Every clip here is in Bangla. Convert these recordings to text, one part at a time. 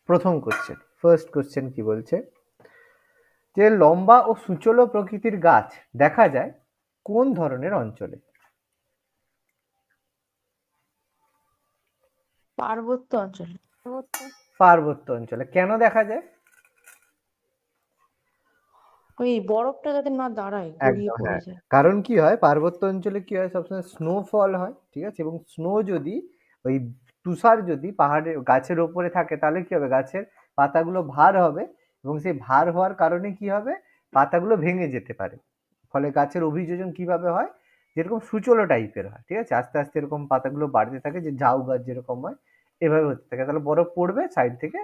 প্রথম কোশ্চেন, ফার্স্ট কোশ্চেন কি বলছে, যে লম্বা ও সুচলো প্রকৃতির গাছ দেখা যায় কোন ধরনের অঞ্চলে? পার্বত্য অঞ্চলে। পার্বত্য অঞ্চলে। কেন দেখা যায়? ওই বরফটা যাতে না দাঁড়ায়, গড়িয়ে একদম, পড়ে হ্যাঁ। যায়। কারণ কি হয়, পার্বত্য অঞ্চলে কি হয়, সবসময় স্নোফল হয়, ঠিক আছে? এবং স্নো যদি, ওই তুষার যদি পাহাড়ের গাছের ওপরে থাকে, তাহলে কি হবে, গাছের পাতাগুলো ভার হবে, এবং সেই ভার হওয়ার কারণে কি হবে, পাতাগুলো ভেঙে যেতে পারে। ফলে গাছের অভিযোজন কিভাবে হয়, যেরকম সূচলো টাইপের হয়, ঠিক আছে? আস্তে আস্তে এরকম পাতাগুলো বাড়তে থাকে, যে ঝাউ গাছ যেরকম হয়, এভাবে হতে থাকে। তাহলে বরফ পড়বে, সাইড থেকে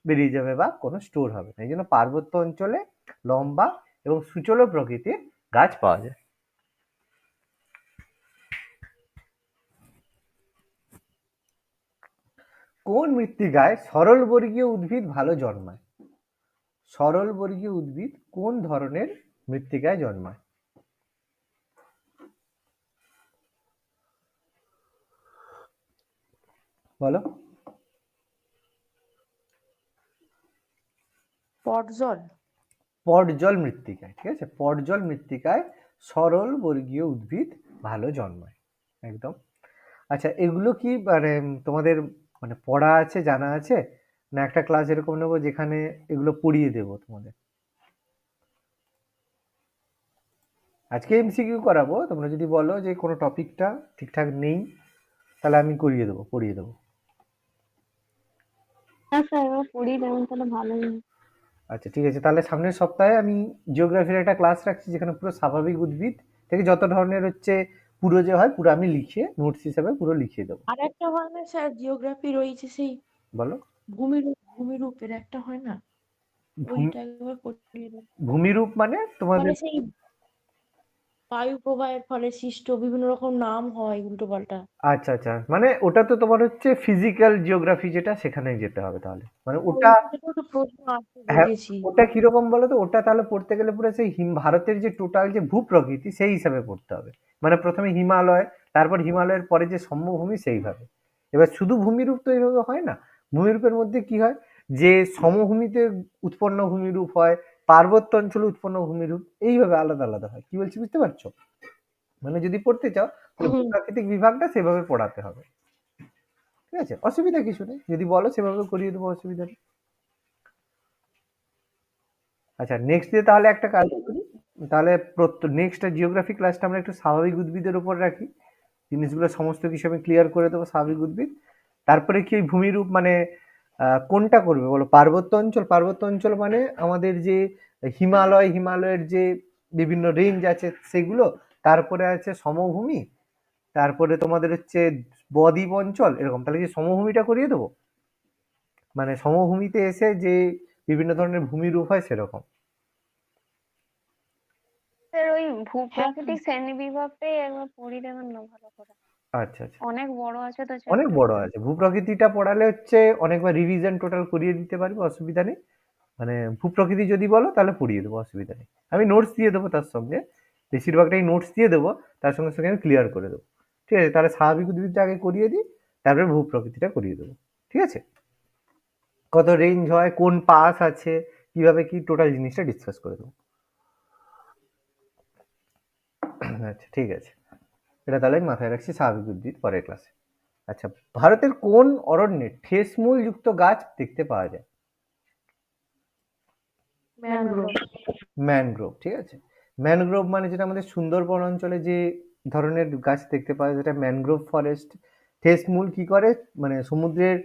বেরিয়ে যাবে, বা কোনো স্টোর হবে না। এই জন্য পার্বত্য অঞ্চলে লম্বা এবং সূচলো প্রকৃতির গাছ পাওয়া যায়। কোন মৃত্তিকায় সরলবর্গীয় উদ্ভিদ ভালো জন্মায়? সরলবর্গীয় উদ্ভিদ কোন ধরনের মৃত্তিকায় জন্মায়? বলো। পটজল। পটজল মৃত্তিকায়, ঠিক আছে? পটজল মৃত্তিকায় সরল বর্গীয় উদ্ভিদ ভালো জন্মায়, একদম। আচ্ছা, এগুলো কি মানে তোমাদের মানে পড়া আছে, জানা আছে, না একটা ক্লাস এরকম নেবো যেখানে এগুলো পড়িয়ে দেবো তোমাদের? আজকে এমসিকিউ করাবো, তোমরা যদি বলো যে কোনো টপিকটা ঠিকঠাক নেই, তাহলে আমি করিয়ে দেবো, পড়িয়ে দেবো। না স্যার, এবার পড়িয়ে দেবেন তাহলে ভালোই হয়। আচ্ছা, ঠিক আছে। তাহলে সামনের সপ্তাহে আমি জিওগ্রাফির একটা ক্লাস রাখছি, যেখানে পুরো স্বাভাবিক উদ্ভিদ থেকে যত ধরনের হচ্ছে পুরো যে হয়, পুরো আমি লিখে নোটস হিসাবে পুরো লিখিয়ে দেবো। আর একটা হয় না স্যার, জিওগ্রাফি রয়েছে সেই বলো। ভূমিরূপের একটা হয় না, ভূমি, ওইটা একবার পড়িয়ে দেন। ভূমিরূপ মানে তোমাদের? মানে সেই বায়ু প্রবাহের ফলে সৃষ্ট বিভিন্ন রকম নাম হয় উল্টো পাল্টা। আচ্ছা আচ্ছা, মানে ওটা তো তোমার হচ্ছে ফিজিক্যাল জিওগ্রাফি, যেটা সেখানে যেতে হবে তাহলে, মানে ওটা। ওইখান থেকেও তো প্রশ্ন আসতে হ্যাঁ, দেখেছি। ওটা কিরকম বলো তো, ওটা তাহলে পড়তে গেলে পুরো সেই ভারতের যে টোটাল যে ভূপ্রকৃতি, সেই হিসাবে পড়তে হবে। মানে প্রথমে হিমালয়, তারপর হিমালয়ের পরে যে সমভূমি, সেইভাবে। এবার শুধু ভূমিরূপ তো এইভাবে হয় না। ভূমিরূপের মধ্যে কি হয়, যে সমভূমিতে উৎপন্ন ভূমিরূপ হয়, পার্বত্য অঞ্চলে উৎপন্ন ভূমিরূপ, এইভাবে আলাদা আলাদা হয়। কি বলছি বুঝতে পারছো? মানে যদি পড়তে চাও, তাহলে ভূপ্রাকৃতিক বিভাগটা সেভাবে পড়াতে হবে, ঠিক আছে? অসুবিধা কিছু নেই, যদি বলো সেভাবে করিয়ে দেবো, অসুবিধা নেই। আচ্ছা, নেক্সট ডে তাহলে একটা কাজ করি, তাহলে নেক্সট জিওগ্রাফি ক্লাসটা আমরা একটু স্বাভাবিক উদ্ভিদের উপর রাখি। জিনিসগুলো সমস্ত কিছু আমি ক্লিয়ার করে দেবো, স্বাভাবিক উদ্ভিদ। তারপরে কি ওই ভূমিরূপ মানে কোনটা করবে বলো? পার্বত্য অঞ্চল, পার্বত্য অঞ্চল মানে আমাদের যে হিমালয়ের যে বিভিন্ন রেঞ্জ আছে সেগুলো, তারপরে আছে সমভূমি, তারপরে তোমাদের হচ্ছে বদ্বীপ অঞ্চল, এরকম। তাহলে কি সমভূমিটা করিয়ে দেবো? মানে সমভূমিতে এসে যে বিভিন্ন ধরনের ভূমিরূপ হয়, সেরকম। স্যার, ওই হ্যাঁ ভূপ্রাকৃতিক শ্রেণী বিভাগটাই একবার পড়িয়ে দেবেন না ভালো করে। আচ্ছা আচ্ছা, অনেক বড় আছে তো অনেক বড় চ্যাপ্টারটা। আছে। ভূপ্রকৃতিটা পড়ালে হচ্ছে অনেকবার রিভিশন টোটাল করিয়ে দিতে পারবো, অসুবিধা নেই। মানে ভূপ্রকৃতি যদি বলো, তাহলে পড়িয়ে দেবো, অসুবিধা নেই। আমি নোটস দিয়ে দেবো তার সঙ্গে, বেশিরভাগটাই নোটস দিয়ে দেবো, তার সঙ্গে সঙ্গে আমি ক্লিয়ার করে দেবো। ঠিক আছে, তাহলে স্বাভাবিক উদ্ভিদটা আগে করিয়ে দিই, তারপরে ভূপ্রকৃতিটা করিয়ে দেবো। ঠিক আছে, কত রেঞ্জ হয়, কোন পাস আছে, কিভাবে কি টোটাল জিনিসটা ডিসকাস করে দেবো। আচ্ছা, ঠিক আছে, এটা তাহলে আমি মাথায় রাখছি, স্বাভাবিক উদ্ভিদ পরের ক্লাসে। আচ্ছা, ভারতের কোন অরণ্যে ঠেসমূল যুক্ত গাছ দেখতে পাওয়া যায়? ম্যানগ্রোভ। ম্যানগ্রোভ, ঠিক আছে। ম্যানগ্রোভ মানে যেটা আমাদের সুন্দরবন অঞ্চলে যে ধরনের গাছ দেখতে পাওয়া যায়, যেটা ম্যানগ্রোভ ফরেস্ট। ঠেসমূল কি করে, মানে সমুদ্রের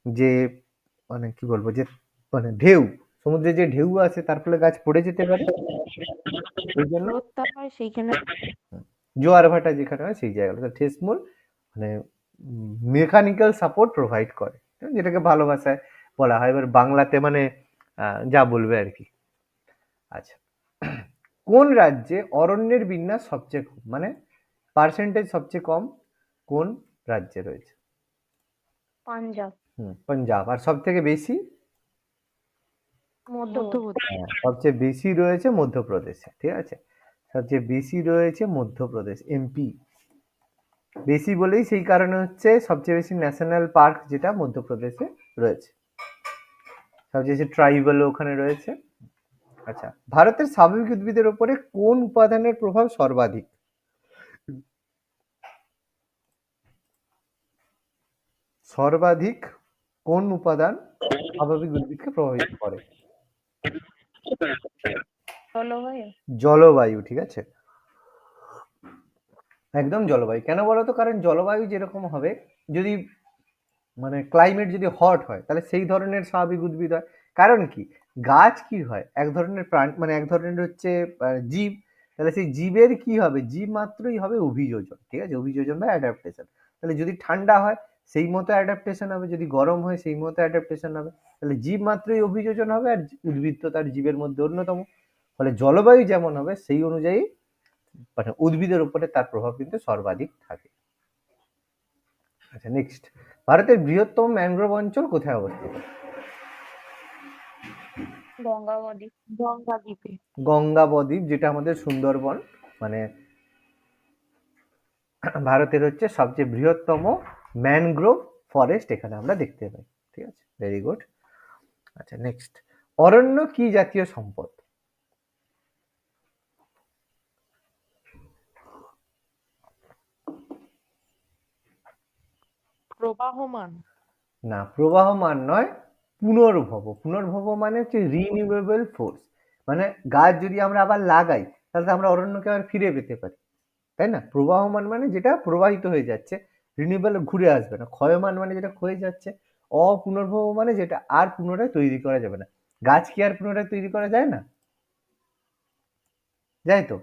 যে, মানে কি বলবো, যে মানে ঢেউ, সমুদ্রে যে ঢেউ আছে, তার ফলে গাছ পড়ে যেতে পারে, ওই জন্য স্রোতটা হয় সেইখানে। জোয়ার ভাটা যেখানে হয়, সেই জায়গাটা ঠেসমূল মানে মেকানিক্যাল সাপোর্ট প্রোভাইড করে, যেটাকে ভালো ভাষায় বলা হয়। এবার বাংলাতে মানে যা বলবে আর কি। আচ্ছা, কোন রাজ্যে অরণ্যের বিন্যাস সবচেয়ে কম, মানে পার্সেন্টেজ সবচেয়ে কম, কোন রাজ্যে রয়েছে? পাঞ্জাব। পাঞ্জাব। আর সব থেকে বেশি? মধ্যপ্রদেশ। সবচেয়ে বেশি রয়েছে মধ্যপ্রদেশে, ঠিক আছে। সবচেয়ে বেশি রয়েছে মধ্যপ্রদেশ, এমপি। বেশি বলেই সেই কারণে হচ্ছে সবচেয়ে বেশি ন্যাশনাল পার্ক যেটা মধ্যপ্রদেশে রয়েছে। সবচেয়ে ট্রাইবাল ওখানে রয়েছে। আচ্ছা, ভারতের স্বাভাবিক উদ্ভিদের উপরে কোন উপাদানের প্রভাব সর্বাধিক? সর্বাধিক কোন উপাদান স্বাভাবিক উদ্ভিদকে প্রভাবিত করে? জলবায়ু। জলবায়ু, ঠিক আছে, একদম জলবায়ু। কেন বলতো? কারণ জলবায়ু যেরকম হবে, যদি মানে ক্লাইমেট যদি হট হয় তাহলে সেই ধরনের স্বাভাবিক উদ্ভিদ হয়। কারণ কি, গাছ কি হয়, এক ধরনের প্রাণ, মানে এক ধরনের হচ্ছে জীব। তাহলে সেই জীবের কি হবে, জীব মাত্রই হবে অভিযোজন, ঠিক আছে, অভিযোজন বা অ্যাডাপ্টেশন। তাহলে যদি ঠান্ডা হয় সেই মতো অ্যাডাপ্টেশন হবে, যদি গরম হয় সেই মতো অ্যাডাপ্টেশন হবে। তাহলে জীব মাত্রই অভিযোজন হবে, আর উদ্ভিদ তো তার জীবের মধ্যে অন্যতম। ফলে জলবায়ু যেমন হবে সেই অনুযায়ী মানে উদ্ভিদের উপরে তার প্রভাব কিন্তু সর্বাধিক থাকে। আচ্ছা, নেক্সট, ভারতের বৃহত্তম ম্যানগ্রোভ অঞ্চল কোথায় অবস্থিত? গঙ্গাবতী। গঙ্গা দ্বীপে। গঙ্গা বদ্বীপ, যেটা আমাদের সুন্দরবন, মানে ভারতের হচ্ছে সবচেয়ে বৃহত্তম ম্যানগ্রোভ ফরেস্ট এখানে আমরা দেখতে পাই। ঠিক আছে, ভেরি গুড। আচ্ছা, নেক্সট, অরণ্য কি জাতীয় সম্পদ? প্রবাহমান। না, প্রবাহমান নয়, পুনর্ভব। পুনর্ভব মানে হচ্ছে রিনিউয়েবল ফোর্স। মানে গাছ যদি আমরা আবার লাগাই তাহলে তো আমরা অরণ্যকে আবার ফিরে পেতে পারি, তাই না? প্রবাহমান মানে যেটা প্রবাহিত হয়ে যাচ্ছে, রিনিউয়েবল ঘুরে আসবে না। ক্ষয়মান মানে যেটা ক্ষয়ে যাচ্ছে। অপুনর্ভব মানে যেটা আর পুনরায় তৈরি করা যাবে না। গাছ কি আর পুনরায় তৈরি করা যায় না? যায় তো,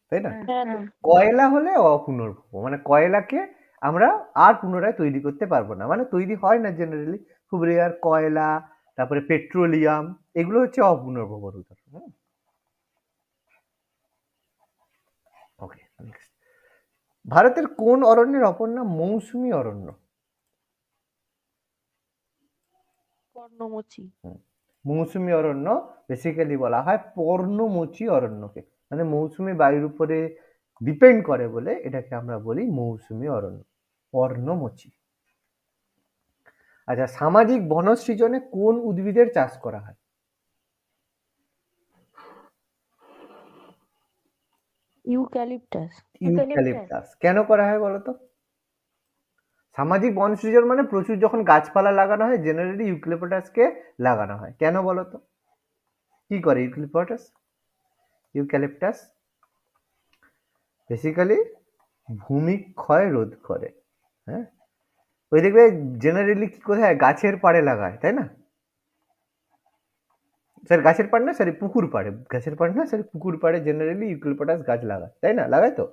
তাই না? হ্যাঁ তো। কয়লা হলে অপুনর্ভব, মানে কয়লাকে আমরা আর পুনরায় তৈরি করতে পারবো না, মানে তৈরি হয় না জেনারেলি, খুব রেয়ার। কয়লা, তারপরে পেট্রোলিয়াম, এগুলো হচ্ছে অপুনর্ভব উদাহরণ। ওকে, নেক্সট, ভারতের কোন অরণ্যের অপর নাম মৌসুমী অরণ্য? পর্ণমোচী। মৌসুমী অরণ্য বেসিক্যালি বলা হয় পর্ণমোচী অরণ্যকে, মানে মৌসুমী বায়ুর উপরে ডিপেন্ড করে বলে এটাকে আমরা বলি মৌসুমী অরণ্য, পর্ণমোচী। আচ্ছা, সামাজিক বনসৃজনে কোন উদ্ভিদের চাষ করা হয়? ইউক্যালিপটাস। ইউক্যালিপটাস। কেন করা হয় বলতো? সামাজিক বনসৃজন মানে প্রচুর যখন গাছপালা লাগানো হয়, জেনারেলি ইউক্যালিপটাসকে লাগানো হয়। কেন বলতো? কি করে ইউক্যালিপটাস বেসিক্যালি ভূমিক্ষয় রোধ করে। হ্যাঁ, ওই দেখবে জেনারেলি কি কোথায় গাছের পাড়ে লাগায়, তাই না? স্যার গাছের পাড় না, সরি পুকুর পাড়ে, গাছের পাড় না সরি পুকুর পাড়ে জেনারেলি ইউক্যালিপটাস গাছ লাগায়, তাই না? লাগায় তো,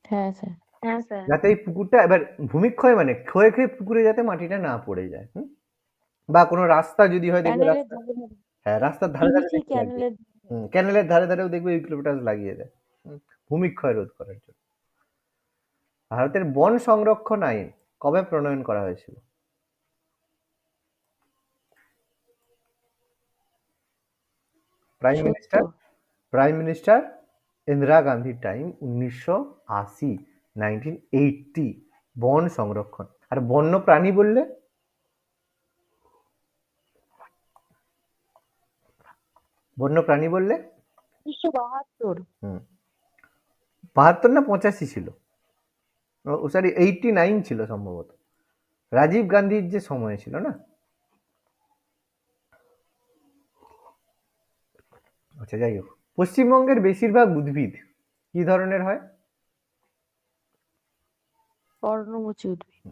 হ্যাঁ স্যার। হ্যাঁ স্যার। যাতে এই পুকুরটা এবার ভূমিক্ষয় মানে ক্ষয়ে ক্ষয়ে পুকুরে যাতে মাটিটা না পড়ে যায়। বা কোনো রাস্তা যদি হয় দেখবে ক্যানেলের রাস্তা, ধারে ধারে। হ্যাঁ রাস্তার ধারে ধারে শুনেছি দেখতে লাগবে। ক্যানেলের। ক্যানেলের ধারে ধারেও দেখবে ইউক্যালিপটাস লাগিয়ে দেয় ভূমিক্ষয় রোধ করার জন্য। ভারতের বন সংরক্ষণ আইন কবে প্রণয়ন করা হয়েছিল? প্রাইম মিনিস্টার ইন্দিরা গান্ধীর টাইম 1980, 1980। বন সংরক্ষণ। আর বন্য প্রাণী বললে? বন্য প্রাণী বললে 1972। 72 না 85 ছিল, ও সরি 89 ছিল সম্ভবত, রাজীব গান্ধীর যে সময় ছিল না। আচ্ছা, যাই হোক, পশ্চিমবঙ্গের বেশিরভাগ উদ্ভিদ কি ধরনের হয়? পর্ণমোচী উদ্ভিদ।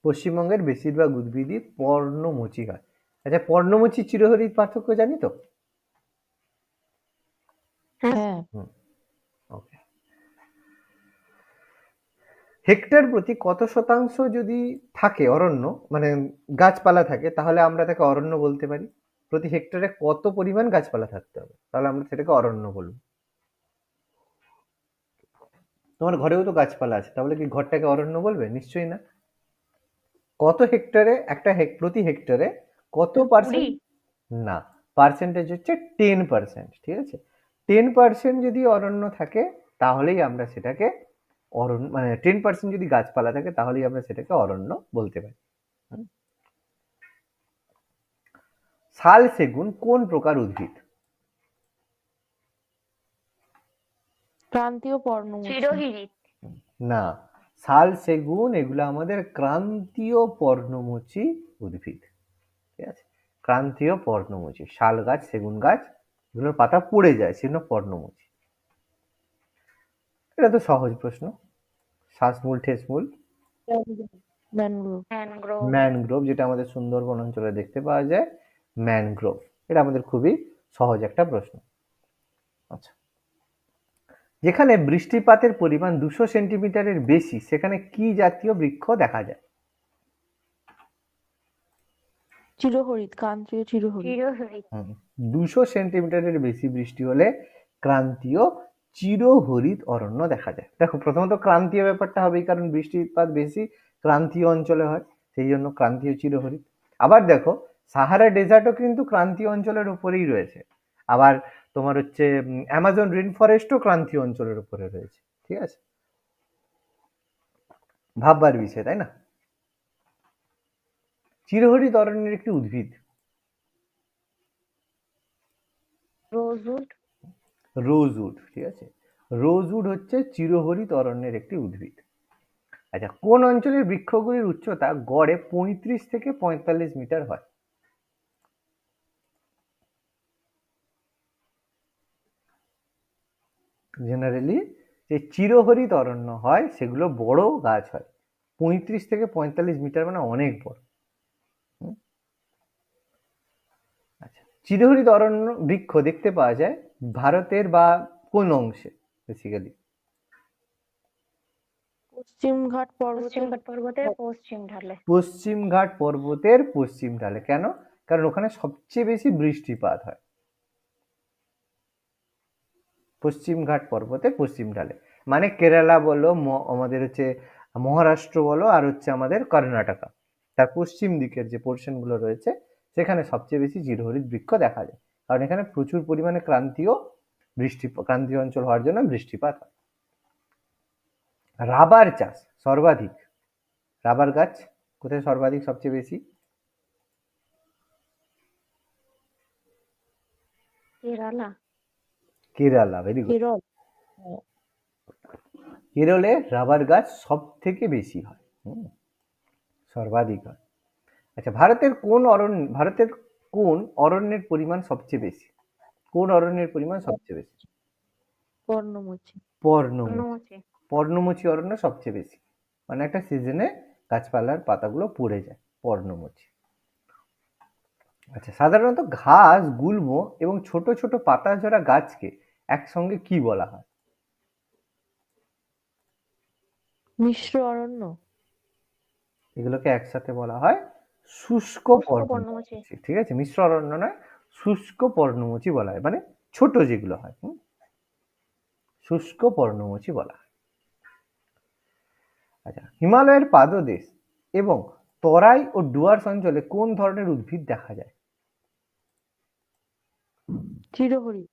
পশ্চিমবঙ্গের বেশিরভাগ উদ্ভিদই পর্ণমোচী হয়। আচ্ছা, পর্ণমোচী চিরহরিৎ পার্থক্য জানি তো? হ্যাঁ। ওকে। হেক্টর প্রতি কত শতাংশ যদি থাকে অরণ্য, মানে গাছপালা থাকে, তাহলে আমরা তাকে অরণ্য বলতে পারি? প্রতি হেক্টরে কত পরিমাণ গাছপালা থাকতে হবে তাহলে আমরা সেটাকে অরণ্য বলবো? তোমার ঘরেও তো গাছপালা আছে, তাহলে কি ঘরটাকে অরণ্য বলবে? নিশ্চয়ই না। কত হেক্টরে একটা প্রতি হেক্টরে কত পার্সেন্ট? না, পার্সেন্টেজ হচ্ছে 10%, ঠিক আছে? 10% যদি অরণ্য থাকে তাহলেই আমরা সেটাকে অরণ্য, মানে 10% যদি গাছপালা থাকে তাহলেই আমরা সেটাকে অরণ্য বলতে পারি। শাল সেগুন কোন প্রকার উদ্ভিদ? ক্রান্তীয় পর্ণমোচী। চিরহিরিত। না, শাল সেগুন এগুলো আমাদের ক্রান্তীয় পর্ণমোচী উদ্ভিদ। ঠিক আছে, ক্রান্তীয় পর্ণমোচী। শাল গাছ, সেগুন গাছ এগুলোর পাতা পড়ে যায়, সেজন্য পর্ণমোচী। এটা তো সহজ প্রশ্ন। শ্বাসমূল, ঠেসমূল, ম্যানগ্রোভ। ম্যানগ্রোভ। ম্যানগ্রোভ, যেটা আমাদের সুন্দরবন অঞ্চলে দেখতে পাওয়া যায়, ম্যানগ্রোভ। এটা আমাদের খুবই সহজ একটা প্রশ্ন। আচ্ছা, যেখানে বৃষ্টিপাতের পরিমাণ 200 সেন্টিমিটারের বেশি সেখানে কি জাতীয় বৃক্ষ দেখা যায়? চিরহরিৎ, ক্রান্তীয় চিরহরিৎ। চিরহরিত। 200 সেন্টিমিটারের বেশি বৃষ্টি হলে ক্রান্তীয় চিরহরিৎ অরণ্য দেখা যায়। দেখো, প্রথমত ক্রান্তীয় ব্যাপারটা হবেই, কারণ বৃষ্টিপাত বেশি ক্রান্তীয় অঞ্চলে হয়, সেই জন্য ক্রান্তীয় চিরহরিৎ। আবার দেখো, সাহারা ডেজার্টও কিন্তু ক্রান্তীয় অঞ্চলের উপরেই রয়েছে। আবার তোমার হচ্ছে অ্যামাজন রেন ফরেস্টও ক্রান্তীয় অঞ্চলের উপরে রয়েছে। ঠিক আছে, ভাববার বিষয়, তাই না? চিরহরিৎ অরণ্যের একটি উদ্ভিদ। রোজউড। রোজউড, ঠিক আছে, রোজউড হচ্ছে চিরহরিৎ অরণ্যের একটি উদ্ভিদ। আচ্ছা, কোন অঞ্চলের বৃক্ষগুলির উচ্চতা গড়ে 35 থেকে 45 মিটার হয়? জেনারেলি যে চিরহরিৎ অরণ্য হয় সেগুলো বড় গাছ হয়, 35 থেকে 45 মিটার মানে অনেক বড়। আচ্ছা, চিরহরিৎ অরণ্য বৃক্ষ দেখতে পাওয়া যায় ভারতের বা কোন অংশে বেসিক্যালি? পশ্চিমঘাট পশ্চিমঘাট পর্বতের পশ্চিম ঢালে। পশ্চিমঘাট পর্বতের পশ্চিম ঢালে। কেন? কারণ ওখানে সবচেয়ে বেশি বৃষ্টিপাত হয়, পশ্চিমঘাট পর্বতের পশ্চিম ঢালে। মানে কেরালা বলো, আমাদের হচ্ছে মহারাষ্ট্র বলো, আর হচ্ছে আমাদের কর্ণাটকা, তার পশ্চিম দিকের যে পোর্শন গুলো রয়েছে সেখানে সবচেয়ে বেশি চিরহরিৎ বৃক্ষ দেখা যায়, কারণ এখানে প্রচুর পরিমাণে ক্রান্তীয় অঞ্চল হওয়ার জন্য বৃষ্টিপাত হয়। রাবার চাষ সর্বাধিক, রাবার গাছ কোথায় সর্বাধিক, সবচেয়ে বেশি? কেরালা। Kerala, very good. কেরল। কেরলে রাবার গাছ সব থেকে বেশি হয়, সর্বাধিক হয়। আচ্ছা, ভারতের কোন অরণ্যের পরিমাণ সবচেয়ে বেশি? কোন অরণ্যের পরিমাণ সবচেয়ে বেশি? পর্ণমোচী। পর্ণমোচী। পর্ণমোচী অরণ্য সবচেয়ে বেশি, মানে একটা সিজনে গাছপালার পাতাগুলো পড়ে যায়, পর্ণমোচী। আচ্ছা, সাধারণত ঘাস, গুল্ম এবং ছোট ছোট পাতা ঝরা গাছকে একসঙ্গে কি বলা হয়? মিশ্র অরণ্য। এগুলোকে একসাথে বলা হয় শুষ্ক পর্ণমোচী। ঠিক আছে, মিশ্র অরণ্য নয়, শুষ্ক পর্ণমোচী বলা হয়, মানে ছোট যেগুলো হয় শুষ্ক পর্ণমোচী বলা হয়। আচ্ছা, হিমালয়ের পাদদেশ এবং তরাই ও ডুয়ার্স অঞ্চলে কোন ধরনের উদ্ভিদ দেখা যায়? চিরহরিৎ।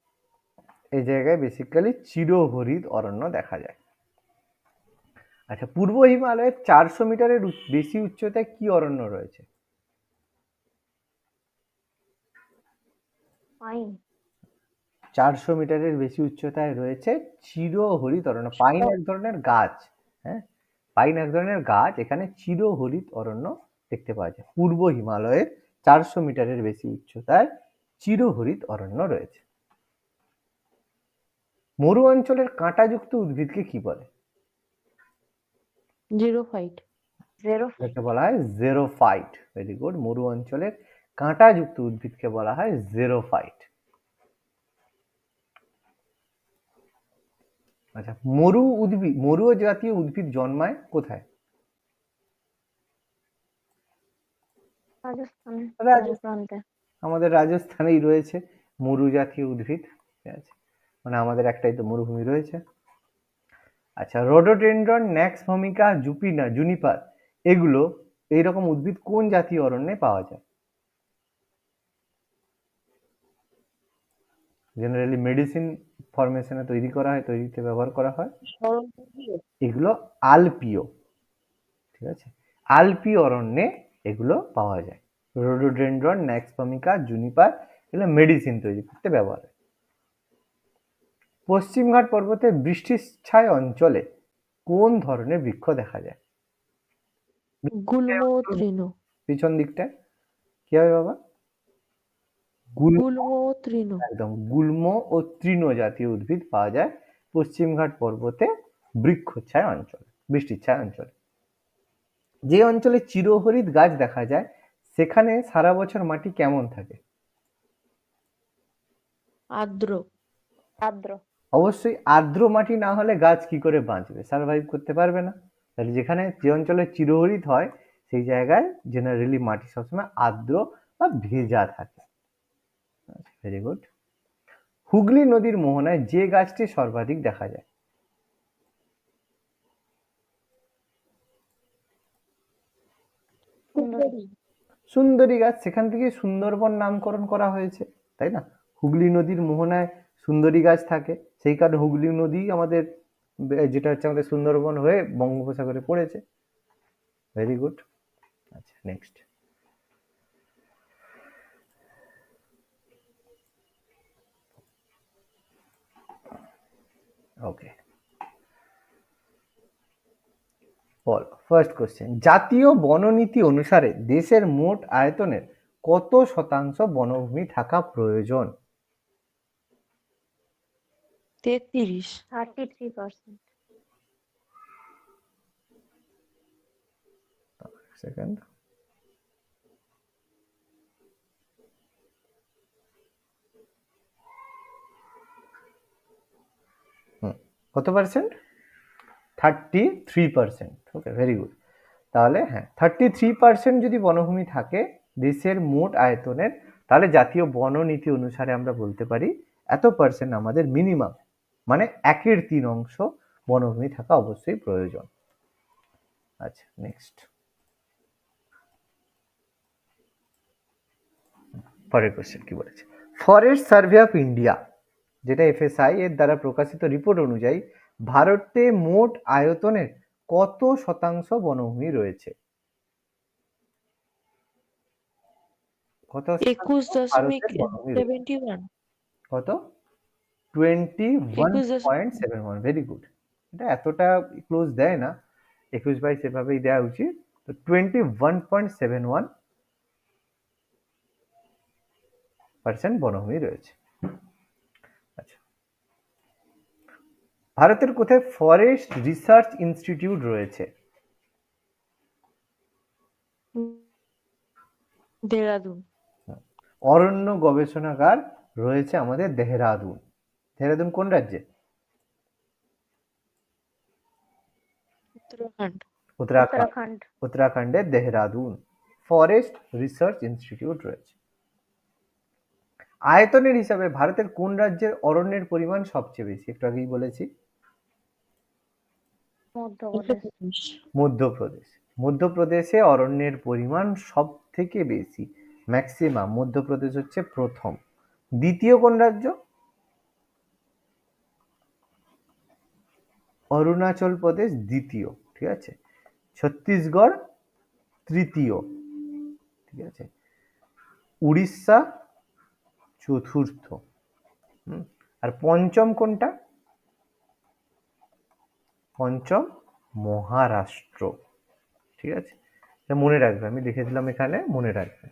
এই জায়গায় বেসিক্যালি চিরহরিৎ অরণ্য দেখা যায়। আচ্ছা, পূর্ব হিমালয়ের 400 মিটারের বেশি উচ্চতায় কি অরণ্য রয়েছে? পাইন। 400 মিটারের বেশি উচ্চতায় রয়েছে চিরহরিৎ অরণ্য। পাইন এক ধরনের গাছ, হ্যাঁ, পাইন এক ধরনের গাছ। এখানে চিরহরিৎ অরণ্য দেখতে পাওয়া যায়। পূর্ব হিমালয়ের 400 মিটারের বেশি উচ্চতায় চিরহরিৎ অরণ্য রয়েছে। মরু অঞ্চলের কাঁটাযুক্ত উদ্ভিদকে কি বলে? জিরোফাইট। এটাকে বলা হয় জেরোফাইট। Very good. মরু অঞ্চলের কাঁটাযুক্ত উদ্ভিদকে বলা হয় জেরোফাইট। আচ্ছা, মরু জাতীয় উদ্ভিদ জন্মায় কোথায়? রাজস্থানে। আমাদের রাজস্থানেই রয়েছে মরু জাতীয় উদ্ভিদ। ঠিক আছে, মানে আমাদের একটাই তো মরুভূমি রয়েছে। আচ্ছা, রোডোডেনড্রন, ন্যাক্স ভূমিকা, জুনিপার এগুলো এইরকম উদ্ভিদ কোন জাতীয় অরণ্যে পাওয়া যায়? জেনারেলি মেডিসিন ফরমেশনে তৈরিতে ব্যবহার করা হয়। এগুলো আলপিও। ঠিক আছে, আলপি অরণ্যে এগুলো পাওয়া যায়। রোডোডেনড্রন, ন্যাক্সপামিকা, জুনিপার, এগুলো মেডিসিন তৈরি করতে ব্যবহার হয়। পশ্চিমঘাট পর্বতের বৃষ্টিচ্ছায় অঞ্চলে কোন ধরনের বৃক্ষ দেখা যায়? গুল্ম ও তৃণ। পিছন দিকটায় কি হবে বাবা? গুল্ম, গুল্ম ও তৃণ। একদম গুল্ম ও তৃণ জাতীয় উদ্ভিদ পাওয়া যায় পশ্চিমঘাট পর্বতে বৃক্ষচ্ছায়া অঞ্চলে, বৃষ্টিচ্ছায়া অঞ্চলে। যে অঞ্চলে চিরহরিৎ গাছ দেখা যায় সেখানে সারা বছর মাটি কেমন থাকে? আর্দ্র। আর্দ্র। অবশ্যই আর্দ্র মাটি না হলে গাছ কি করে বাঁচবে, সার্ভাইভ করতে পারবে না। তাহলে যেখানে যে অঞ্চলে চিরহরিৎ হয় সেই জায়গায় জেনারেলি মাটি সবসময় আর্দ্র বা ভেজা থাকে। Very good. হুগলি নদীর মোহনায় যে গাছটি সর্বাধিক দেখা যায়? সুন্দরী গাছ, সেখান থেকে সুন্দরবন নামকরণ করা হয়েছে, তাই না? হুগলি নদীর মোহনায় সুন্দরী গাছ থাকে, সেই কারণে হুগলি নদী আমাদের যেটা হচ্ছে আমাদের সুন্দরবন হয়ে বঙ্গোপসাগরে পড়েছে। Very good. আচ্ছা, নেক্সট। ওকে, বল ফার্স্ট কোশ্চেন। জাতীয় বননীতি অনুসারে দেশের মোট আয়তনের কত শতাংশ বনভূমি থাকা প্রয়োজন? 33। 33%। সেকেন্ড। কত পার্সেন্ট? 33%। ওকে, ভেরি গুড। তাহলে হ্যাঁ, 33% যদি বনভূমি থাকে দেশের মোট আয়তনের, তাহলে জাতীয় বননীতি অনুসারে আমরা বলতে পারি এত পার্সেন্ট আমাদের মিনিমাম, মানে 1/3 বনভূমি থাকা অবশ্যই প্রয়োজন। আচ্ছা, নেক্সট। পরের কোশ্চেন কি বলেছে? ফরেস্ট সার্ভে অফ ইন্ডিয়া, যেটা এফএসআই এর দ্বারা প্রকাশিত রিপোর্ট অনুযায়ী ভারতে মোট আয়তনের কত শতাংশ বনভূমি রয়েছে? কত ভারতের বনভূমি রয়েছে? 21.71। কত? 21.71। Very good. এটা এতটা ক্লোজ দেয় না, 21/22 এভাবেই দেওয়া উচিত। তো 21.71% বনভূমি রয়েছে। আচ্ছা, ভারতের কোথায় ফরেস্ট রিসার্চ ইনস্টিটিউট রয়েছে? দেহরাদুন। অরণ্য গবেষণাগার রয়েছে আমাদের দেহরাদুন। দেহরাদুন কোন রাজ্যে? উত্তরাখণ্ড। উত্তরাখণ্ড। উত্তরাখণ্ডের দেহরাদুন ফরেস্ট রিসার্চ ইনস্টিটিউট রয়েছে। আয়তনের হিসাবে ভারতের কোন রাজ্যের অরণ্যের পরিমাণ সবচেয়ে বেশি? একটু আগেই বলেছি, মধ্যপ্রদেশ। মধ্যপ্রদেশ। মধ্যপ্রদেশে অরণ্যের পরিমাণ সব থেকে বেশি, ম্যাক্সিমাম। মধ্যপ্রদেশ হচ্ছে প্রথম। দ্বিতীয় কোন রাজ্য? অরুণাচল প্রদেশ দ্বিতীয়, ঠিক আছে। ছত্তিশগড় তৃতীয়, ঠিক আছে। উড়িষ্যা চতুর্থ। আর পঞ্চম কোনটা? পঞ্চম মহারাষ্ট্র, ঠিক আছে। এটা মনে রাখবে, আমি লিখে দিলাম এখানে, মনে রাখবে।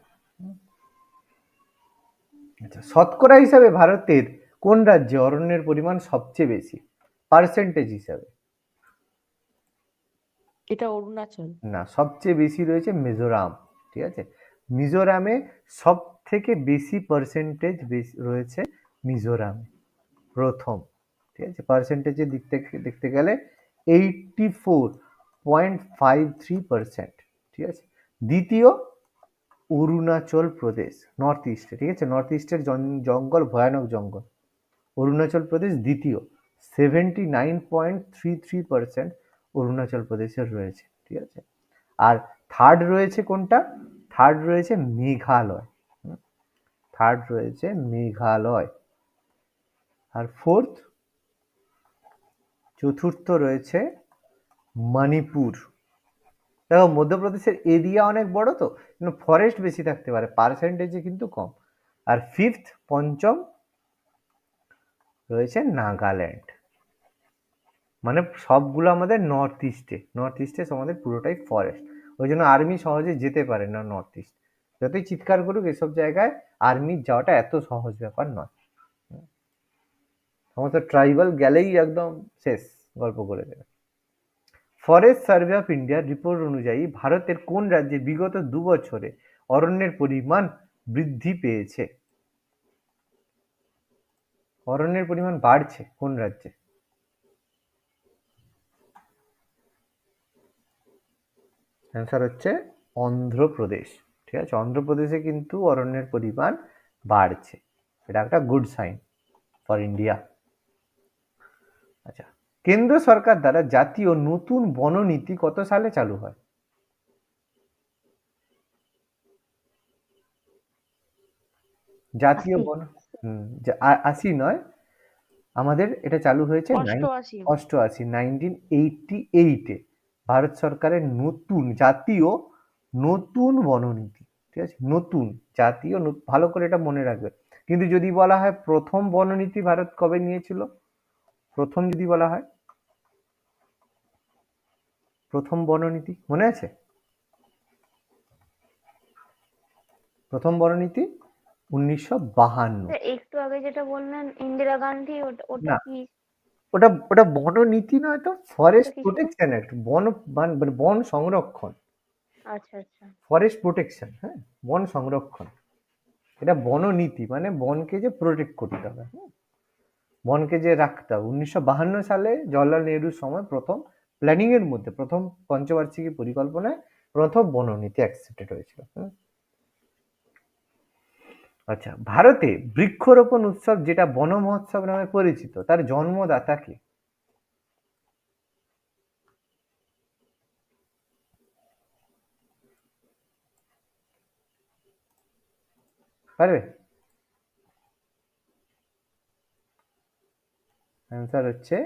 আচ্ছা, শতকরা হিসাবে ভারতের কোন রাজ্যে অরণ্যের পরিমাণ সবচেয়ে বেশি পার্সেন্টেজ হিসাবে? এটা অরুণাচল। না, সবচেয়ে বেশি রয়েছে মিজোরাম, ঠিক আছে। মিজোরামে সব থেকে বেশি পার্সেন্টেজ রয়েছে মিজোরামে, প্রথম, ঠিক আছে। পার্সেন্টেজের দিক থেকে দেখতে গেলে 84.53%, ঠিক আছে। দ্বিতীয় অরুণাচল প্রদেশ, নর্থ ইস্টে, ঠিক আছে। নর্থ ইস্টের জঙ্গল ভয়ানক জঙ্গল। অরুণাচল প্রদেশ দ্বিতীয়, 79.33% অরুণাচল প্রদেশের রয়েছে, ঠিক আছে। আর থার্ড রয়েছে কোনটা? থার্ড রয়েছে মেঘালয়। থার্ড রয়েছে মেঘালয়। আর চতুর্থ রয়েছে মণিপুর। দেখো মধ্যপ্রদেশের এরিয়া অনেক বড় তো, কিন্তু ফরেস্ট বেশি থাকতে পারে, পার্সেন্টেজে কিন্তু কম। আর ফিফথ পঞ্চম রয়েছে নাগাল্যান্ড। মানে সবগুলো আমাদের নর্থ ইস্টে আমাদের পুরোটাই ফরেস্ট, ওই জন্য আর্মি সহজে যেতে পারে না নর্থ ইস্ট। যতই চিৎকার করুক, এসব জায়গায় আর্মির যাওয়াটা এত সহজ ব্যাপার নয়। সমস্ত ট্রাইবাল গেলেই একদম শেষ, গল্প করে দেবে। ফরেস্ট সার্ভে অফ ইন্ডিয়ার রিপোর্ট অনুযায়ী ভারতের কোন রাজ্যে বিগত 2 বছরে অরণ্যের পরিমাণ বৃদ্ধি পেয়েছে? অরণ্যের পরিমাণ বাড়ছে কোন রাজ্যে? অ্যান্সার হচ্ছে অন্ধ্রপ্রদেশ। ঠিক আছে, অন্ধ্রপ্রদেশে কিন্তু অরণ্যের পরিমাণ বাড়ছে, এটা একটা গুড সাইন ফর ইন্ডিয়া। আচ্ছা, কেন্দ্র সরকার দ্বারা জাতীয় নতুন বননীতি কত সালে চালু হয়? জাতীয় 80 বন 80 নয়, আমাদের এটা চালু হয়েছে 88 88 1988-এ ভারত সরকারের নতুন জাতীয় নতুন বননীতি। ঠিক আছে, নতুন জাতীয় ভালো করে এটা মনে রাখবে। কিন্তু যদি বলা হয় প্রথম বননীতি ভারত কবে নিয়েছিল, প্রথম যদি বলা হয় প্রথম বননীতি মনে আছে? প্রথম বননীতি 1952। একটু আগে যেটা বললেন ইন্দিরা গান্ধী, ওটা না, কি? ওটা ওটা বননীতি নয় তো, ফরেস্ট ওটা কি ছিল? প্রোটেকশন অ্যাক্ট, বন সংরক্ষণ, আচ্ছা আচ্ছা। ফরেস্ট প্রোটেকশন, হ্যাঁ, বন সংরক্ষণ। এটা বননীতি মানে বনকে যে প্রোটেক্ট করতে হবে, বনকে যে রাখতে হবে। 1952 সালে জওহরলাল নেহরুর সময় প্রথম প্ল্যানিং এর মধ্যে, প্রথম পঞ্চবার্ষিকী পরিকল্পনায় প্রথম বননীতি অ্যাকসেপ্টেড হয়েছিল। আচ্ছা, ভারতে বৃক্ষরোপণ উৎসব যেটা বন মহোৎসব নামে পরিচিত, তার জন্মদাতা কে? পারবে? অ্যান্সার হচ্ছে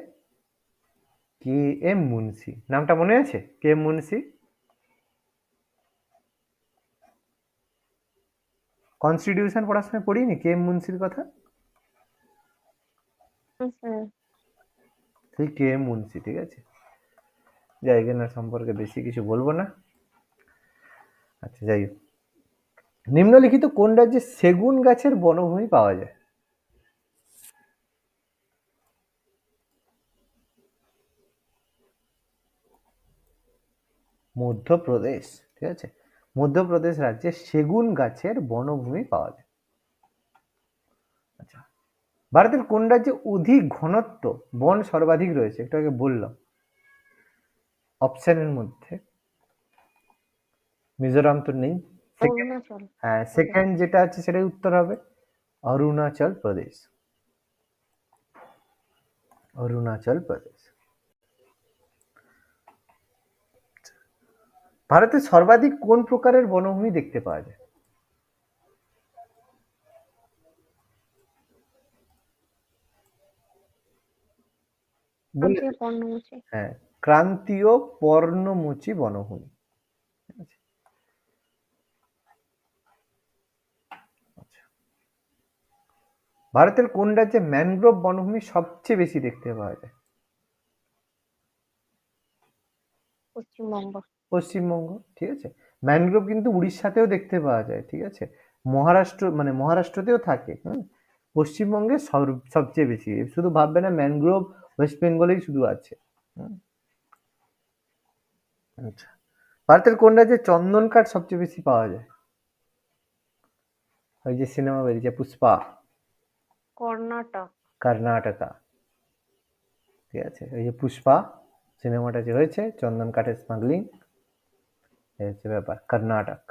কে এম মুন্সি। নামটা মনে আছে, কে এম মুন্সি? কনস্টিটিউশন পড়ার সময় পড়িনি কে এম মুন্সির কথা? হুম। সেই কে এম মুন্সি, ঠিক আছে। জায়গা না সম্পর্কে বেশি কিছু বলবো না। আচ্ছা, যাই হোক, নিম্নলিখিত কোন রাজ্যে সেগুন গাছের বনভূমি পাওয়া যায়? মধ্যপ্রদেশ। ঠিক আছে, মধ্যপ্রদেশ রাজ্যে সেগুন গাছের বনভূমি পাওয়া যায়। আচ্ছা, ভারতের কোন রাজ্যে অধিক ঘনত্ব বন সর্বাধিক রয়েছে? একটু আগে বললাম অপশনের মধ্যে। মিজোরাম তো নেই। অরুণাচল। হ্যাঁ, সেকেন্ড যেটা আছে সেটাই উত্তর হবে, অরুণাচল প্রদেশ। অরুণাচল প্রদেশ। ভারতে সর্বাধিক কোন প্রকারের বনভূমি দেখতে পাওয়া যায়? বলে, ক্রান্তীয় পর্ণমোচী। হ্যাঁ, ক্রান্তীয় পর্ণমোচী বনভূমি। ঠিক আছে। আচ্ছা, ভারতের কোন রাজ্যে ম্যানগ্রোভ বনভূমি সবচেয়ে বেশি দেখতে পাওয়া যায়? পশ্চিমবঙ্গ। পশ্চিমবঙ্গ। ঠিক আছে, ম্যানগ্রোভ কিন্তু উড়িষ্যাতেও দেখতে পাওয়া যায়। ঠিক আছে, মহারাষ্ট্রতেও থাকে। পশ্চিমবঙ্গে সবচেয়ে বেশি। শুধু ভাববে না ম্যানগ্রোভ ওয়েস্ট বেঙ্গলেই শুধু আছে। আচ্ছা, ভারতের কোন রাজ্যে চন্দন কাঠ সবচেয়ে বেশি পাওয়া যায়? ওই যে সিনেমা বেরিয়েছে পুষ্পা, কর্ণাটক। কর্ণাটকা। ঠিক আছে, ওই যে পুষ্পা সিনেমাটা যে হয়েছে, চন্দন কাঠের স্মাগলিং, এই হচ্ছে ব্যাপার, কর্ণাটক।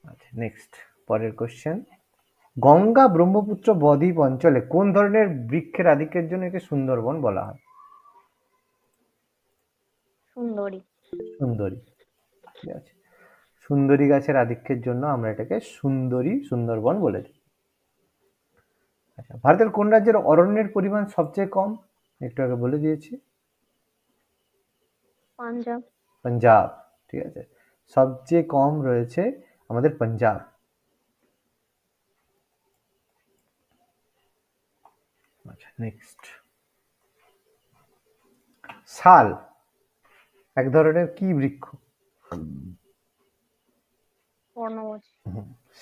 আচ্ছা, নেক্সট, পরের কোশ্চেন। গঙ্গা ব্রহ্মপুত্র বদ্বীপ অঞ্চলে কোন ধরনের বৃক্ষের আধিক্যের জন্য একে সুন্দরবন বলা হয়? সুন্দরী। সুন্দরী। ঠিক আছে, সুন্দরী গাছের আধিক্যের জন্য আমরা এটাকে সুন্দরবন বলে দিই। আচ্ছা, ভারতের কোন রাজ্যের অরণ্যের পরিমাণ সবচেয়ে কম? একটু আগে বলে দিয়েছি, পাঞ্জাব। পাঞ্জাব, ঠিক আছে, সবচেয়ে কম রয়েছে আমাদের পাঞ্জাব। আচ্ছা নেক্সট, শাল এক ধরনের কি বৃক্ষ? পর্ণমোচী।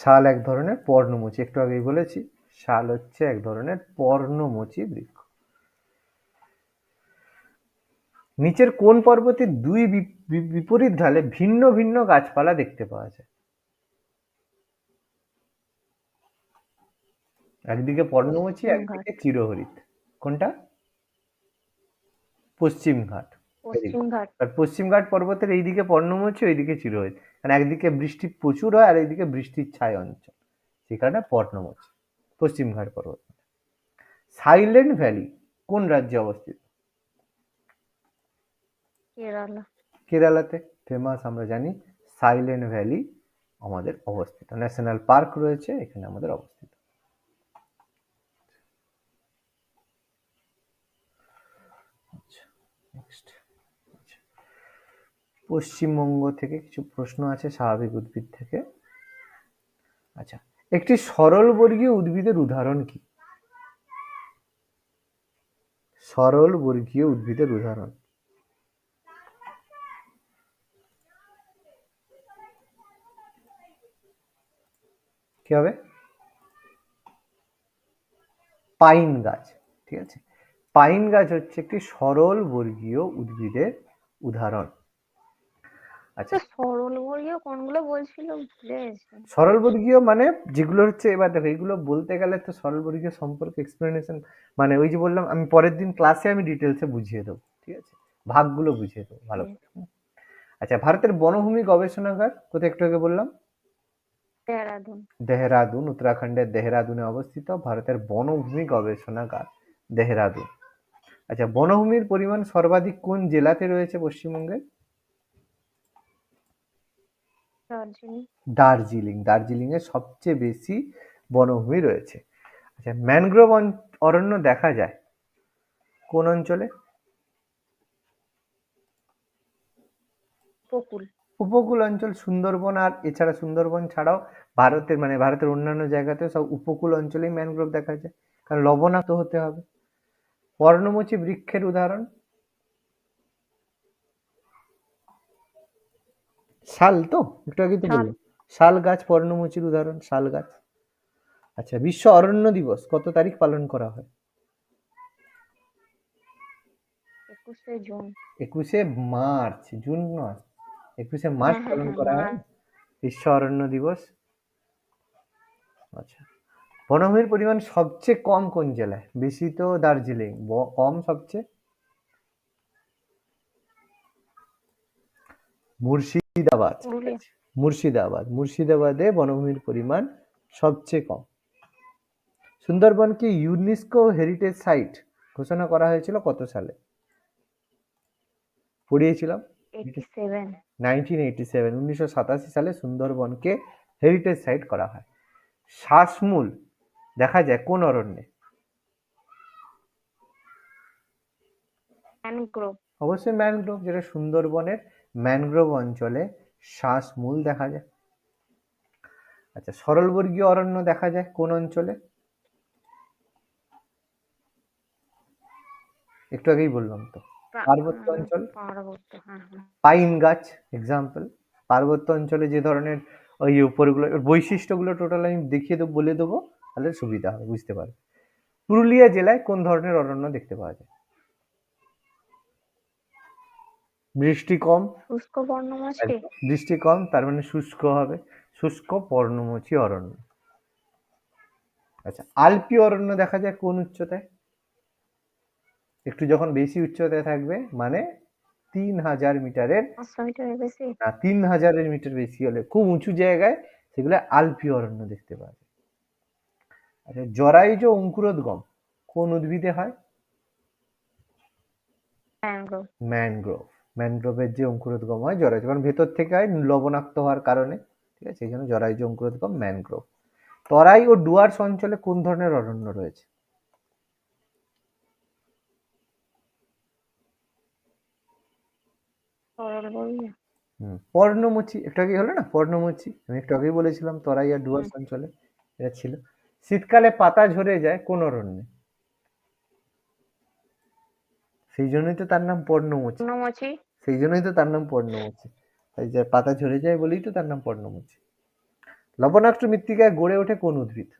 শাল এক ধরনের পর্ণমোচী, একটু আগেই বলেছি শাল হচ্ছে এক ধরনের পর্ণমোচী বৃক্ষ। নিচের কোন পর্বতের দুই বিপরীত ঢালে ভিন্ন ভিন্ন গাছপালা দেখতে পাওয়া যায়? একদিকে পর্ণমোচী, পশ্চিম ঘাট। একদিকে চিরহরিৎ। কোনটা? পশ্চিম ঘাট। পশ্চিম ঘাট। আর পশ্চিম ঘাট পর্বতের এইদিকে পর্ণমোচী, ওইদিকে চিরহরিৎ, কারণ একদিকে বৃষ্টি প্রচুর হয় আর এইদিকে বৃষ্টির ছায় অঞ্চল, সেই কারণে পর্ণমোচী পশ্চিম ঘাট পর্বত। সাইলেন্ট ভ্যালি কোন রাজ্যে অবস্থিত? কেরালা। কেরালাতে ফেমাস, আমরা জানি সাইলেন্ট ভ্যালি আমাদের অবস্থিত, ন্যাশনাল পার্ক রয়েছে এখানে আমাদের অবস্থিত। আচ্ছা নেক্সট, পশ্চিমবঙ্গ থেকে কিছু প্রশ্ন আছে স্বাভাবিক উদ্ভিদ থেকে। আচ্ছা, একটি সরলবর্গীয় উদ্ভিদের উদাহরণ কি? সরলবর্গীয় উদ্ভিদের উদাহরণ কি হবে? পাইন গাছ, ঠিক আছে, পাইন গাছ হচ্ছে একটি সরলবর্গীয় উদ্ভিদের উদাহরণ। আচ্ছা, সরলবর্গীয় কোনগুলো বলছিল ভুলে গেছি। সরলবর্গীয় মানে যেগুলো হচ্ছে, এবার দেখো এগুলো বলতে গেলে তো সরলবর্গীয় সম্পর্কে এক্সপ্লেনেশন, মানে ওই যে বললাম আমি পরের দিন ক্লাসে আমি ডিটেলসে বুঝিয়ে দেবো, ঠিক আছে, ভাগগুলো বুঝিয়ে দেবো ভালো করে। আচ্ছা, ভারতের বনভূমি গবেষণাগার কোথায় একটু আগে বললাম? দেহরাদুন। দেহরাদুন, উত্তরাখণ্ডের দেহরাদুনে অবস্থিত ভারতের বনভূমি গবেষণাগার দেহরাদুন। আচ্ছা, বনভূমির পরিমাণ সর্বাধিক কোন জেলাতে রয়েছে পশ্চিমবঙ্গে? দার্জিলিং। দার্জিলিং, দার্জিলিং এ সবচেয়ে বেশি বনভূমি রয়েছে। আচ্ছা, ম্যানগ্রোভ অরণ্য দেখা যায় কোন অঞ্চলে? উপকূল। উপকূল অঞ্চল, সুন্দরবন, আর এছাড়া সুন্দরবন ছাড়াও ভারতের অন্যান্য জায়গাতে সব উপকূল অঞ্চলেই ম্যানগ্রোভ দেখা যায়, কারণ লবণাক্ত হতে হবে। পর্ণমোচী বৃক্ষের উদাহরণ? শাল, তো একটু আগে তো শাল। বললাম শাল গাছ পর্ণমোচীর উদাহরণ, শাল গাছ। আচ্ছা, বিশ্ব অরণ্য দিবস কত তারিখ পালন করা হয়? 21শে জুন। 21শে মার্চ, জুন নয়, 21শে মার্চ পালন করা হয় বিশ্ব অরণ্য দিবস। আচ্ছা, বনভূমির পরিমাণ সবচেয়ে কম কোন জেলায়? বেশি তো দার্জিলিং, কম সবচেয়ে মুর্শিদাবাদ। পুরুলিয়া। মুর্শিদাবাদে বনভূমির পরিমাণ সবচেয়ে কম। সুন্দরবনকে ইউনেস্কো হেরিটেজ সাইট ঘোষণা করা হয়েছিল কত সালে? পড়িয়েছিলাম 87। 1987 সালে সুন্দরবনকে হেরিটেজ সাইট করা হয়। শ্বাসমূল দেখা যায় কোন অরণ্যে? ম্যানগ্রোভ। অবশ্যই ম্যানগ্রোভ, যেটা সুন্দরবনের ম্যানগ্রোভ অঞ্চলে শ্বাসমূল দেখা যায়। আচ্ছা, সরলবর্গীয় অরণ্য দেখা যায় কোন অঞ্চলে? একটু আগেই বললাম তো, পার্বত্য অঞ্চল। পার্বত্য, হ্যাঁ। পাইন গাছ এক্সাম্পল। পার্বত্য অঞ্চলে যে ধরনের ওই উপরগুলো বৈশিষ্ট্যগুলো টোটাল আমি দেখিয়ে দেবো, বলে দেবো, তাহলে সুবিধা হবে, বুঝতে পারবে। পুরুলিয়া জেলায় কোন ধরনের অরণ্য দেখতে পাওয়া যায়? বৃষ্টি কম, শুষ্ক পর্ণমোচী। বৃষ্টি কম তার মানে শুষ্ক হবে, শুষ্ক পর্ণমোচী অরণ্য। আচ্ছা, আলপি অরণ্য দেখা যায় কোন উচ্চতায়? একটু যখন বেশি উচ্চতায় থাকবে, মানে 3000 মিটারের, 500 মিটারের বেশি। না 3000 মিটার বেশি হলে, খুব উঁচু জায়গায়, সেগুলো আলপি অরণ্য দেখতে পাওয়া যায়। আচ্ছা, জরায়ুজ অঙ্কুরোদ্গম কোন উদ্ভিদে হয়? ম্যানগ্রোভ। ম্যানগ্রোভ। ম্যানগ্রোভের যে অঙ্কুরোদ্গম হয় জরায়ুজ, কারণ ভেতর থেকে হয়, লবণাক্ত হওয়ার কারণে, ঠিক আছে, এই জন্য জরায়ুজ অঙ্কুরোদ্গম ম্যানগ্রোভ। তরাই ও ডুয়ার্স অঞ্চলে কোন ধরনের অরণ্য রয়েছে? সরল বলবি? পর্ণমোচী একটু আগেই হলো না, পর্ণমোচী আমি একটু আগেই বলেছিলাম, তরাই আর ডুয়ার্স হুম। অঞ্চলে এটা ছিল। শীতকালে পাতা ঝরে যায় কোন অরণ্যে? সেই জন্যই তো তার নাম পর্ণমোচী। পূর্ণমোচী। সেই জন্যই তো তার নাম পর্ণমোচী। এই যে পাতা ঝরে যায় বলেই তো তার নাম পর্ণমোচী। লবণাক্ত মৃত্তিকায় গড়ে ওঠে কোন উদ্ভিদ?